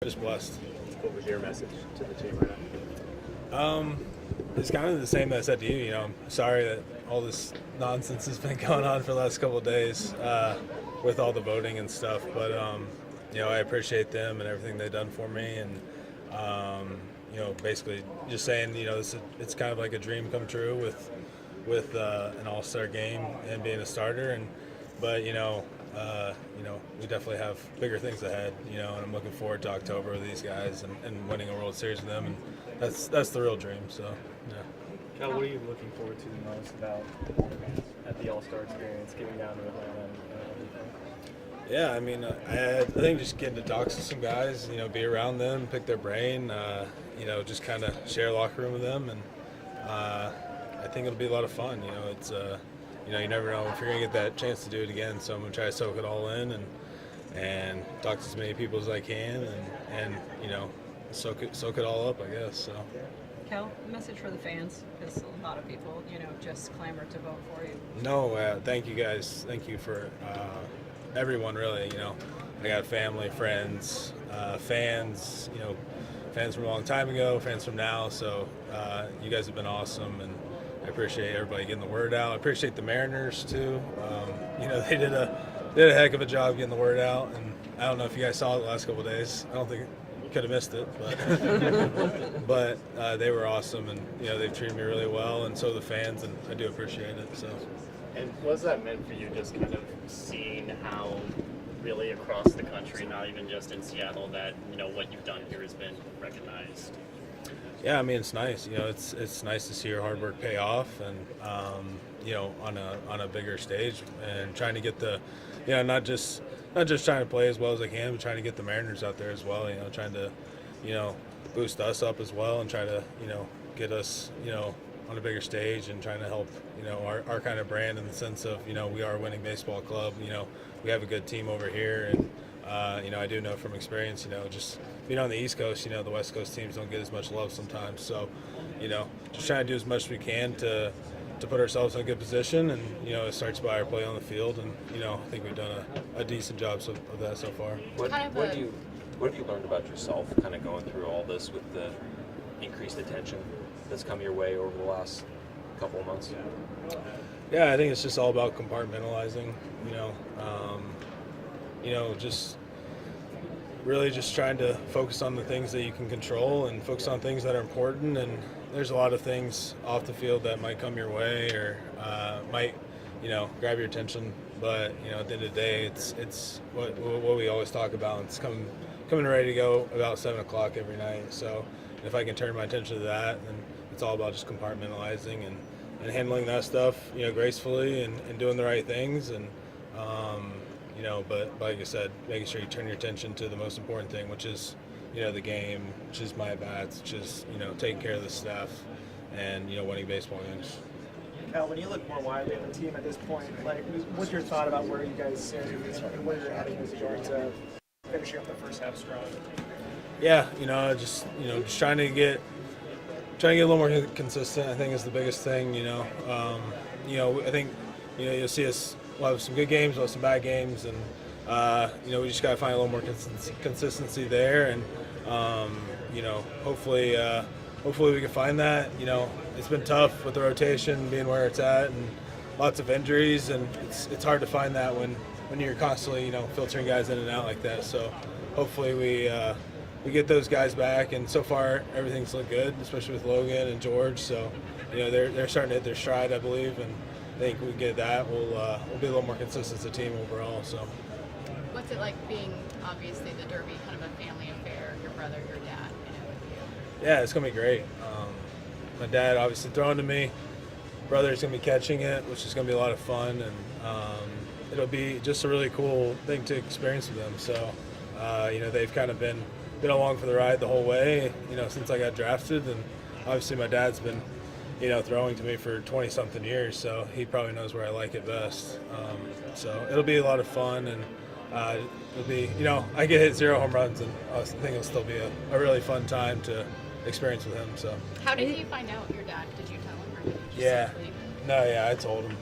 Just blessed. What was your message to the team right now? It's kind of the same that I said to you. I'm sorry that all this nonsense has been going on for the last couple of days with all the voting and stuff. But I appreciate them and everything they've done for me, and basically just saying, it's kind of like a dream come true with an All-Star game and being a starter, but we definitely have bigger things ahead, and I'm looking forward to October with these guys and winning a World Series with them, and that's the real dream. So, yeah. Cal, what are you looking forward to the most about at the All-Star experience, getting down to Atlanta and everything? Yeah, I think just getting to talk to some guys, be around them, pick their brain, just kind of share a locker room with them, and I think it'll be a lot of fun. It's you never know if you're gonna get that chance to do it again. So I'm gonna try to soak it all in and talk to as many people as I can, and soak it all up, I guess. So. Cal, a message for the fans, because a lot of people, just clamor to vote for you. No, thank you guys. Thank you for everyone, really. I got family, friends, fans. Fans from a long time ago, fans from now. So you guys have been awesome, and I appreciate everybody getting the word out. I appreciate the Mariners too. They did a heck of a job getting the word out, and I don't know if you guys saw it the last couple of days. I don't think you could have missed it, but they were awesome, and they've treated me really well, and so the fans, and I do appreciate it. So. And what has that meant for you, just kind of seeing how really across the country, not even just in Seattle, that what you've done here has been recognized? Yeah, it's nice. It's nice to see your hard work pay off, and on a bigger stage, and trying to get the, not just trying to play as well as I can, but trying to get the Mariners out there as well. Trying to, boost us up as well, and try to, get us, on a bigger stage, and trying to help, our kind of brand in the sense of, we are a winning baseball club. We have a good team over here, and I do know from experience, just being on the East Coast, the West Coast teams don't get as much love sometimes. So, just trying to do as much as we can to put ourselves in a good position, and it starts by our play on the field, and I think we've done a decent job of that so far. What have you learned about yourself, kind of going through all this with the increased attention that's come your way over the last couple of months? Yeah, I think it's just all about compartmentalizing. Just really just trying to focus on the things that you can control and focus on things that are important. And there's a lot of things off the field that might come your way or might, grab your attention. But at the end of the day, it's what we always talk about. It's coming ready to go about 7 o'clock every night. So if I can turn my attention to that, then it's all about just compartmentalizing and handling that stuff, gracefully and doing the right things. And but like I said, making sure you turn your attention to the most important thing, which is, the game, which is my bats, which is, taking care of the staff and, winning baseball games. Cal, when you look more widely at the team at this point, what's your thought about where you guys sit and where you're heading with regard to finishing up the first half strong? Yeah, just trying to get a little more consistent, I think, is the biggest thing. I think you'll see us. We'll have some good games, we'll have some bad games, and we just got to find a little more consistency there, and hopefully we can find that. It's been tough with the rotation being where it's at, and lots of injuries, and it's hard to find that when you're constantly filtering guys in and out like that. So hopefully we get those guys back, and so far everything's looked good, especially with Logan and George. So they're starting to hit their stride, I believe, and I think we get that. We'll be a little more consistent as a team overall. So, what's it like being obviously the Derby kind of a family affair? Your brother, your dad, with you. Yeah, it's gonna be great. My dad obviously throwing to me. Brother's gonna be catching it, which is gonna be a lot of fun, and it'll be just a really cool thing to experience with them. So, they've kind of been along for the ride the whole way, since I got drafted, and obviously my dad's been, throwing to me for 20-something years, so he probably knows where I like it best. So it'll be a lot of fun, and it'll be, I get hit 0 home runs, and I think it'll still be a really fun time to experience with him. So. How did you find out your dad? Did you tell him, or did you just Yeah. simply... No, yeah, I told him.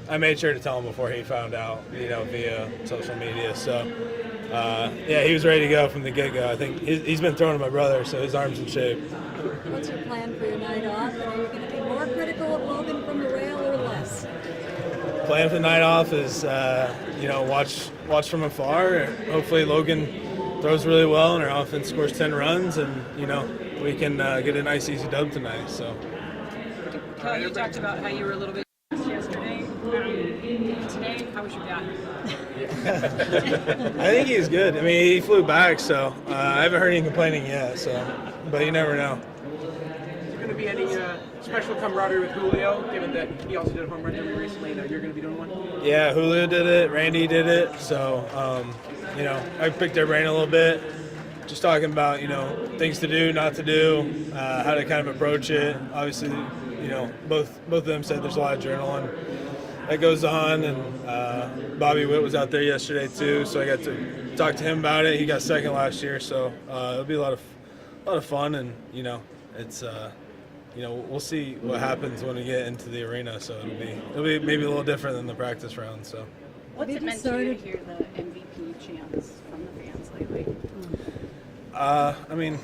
I made sure to tell him before he found out, via social media. So yeah, he was ready to go from the get-go. I think he's been throwing to my brother, so his arm's in shape. What's your plan for your night off? And are you going to be more critical of Logan from the rail or less? Plan for the night off is, watch from afar. Hopefully Logan throws really well and our offense scores 10 runs, and we can get a nice easy dub tonight. So. Cal, you talked about how you were a little bit yesterday. Today, how was your dad? I think he's good. I mean, he flew back, so I haven't heard any complaining yet. So, but you never know. Is there going to be any special camaraderie with Julio, given that he also did a home run derby recently, and you're going to be doing one? Yeah, Julio did it. Randy did it. So, I picked their brain a little bit. Just talking about, things to do, not to do, how to kind of approach it. Obviously, both of them said there's a lot of adrenaline that goes on, and Bobby Witt was out there yesterday too, so I got to talk to him about it. He got second last year, so it'll be a lot of fun, and it's we'll see what happens when we get into the arena. So it'll be maybe a little different than the practice round. So. What's it meant to you to hear the MVP chants from the fans lately? I mean,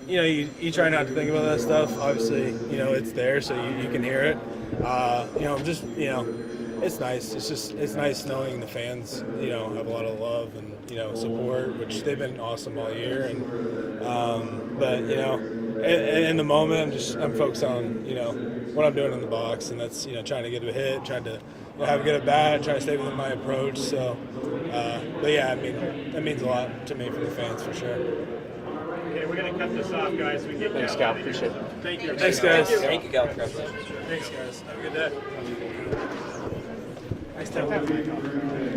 you try not to think about that stuff. Obviously, it's there, so you can hear it. It's nice. It's nice knowing the fans, have a lot of love and, support, which they've been awesome all year. And, but, in the moment, I'm focused on, what I'm doing in the box, and that's, trying to get a hit, trying to have a good at bat, trying to stay within my approach. So, but yeah, I mean, that means a lot to me from the fans for sure. Okay, we're going to cut this off, guys. We get Thanks, Cal. Appreciate it. Thank you. Thanks, guys. Thank you, Cal. Congratulations. Thanks, guys. Have a good day. Nice to have you.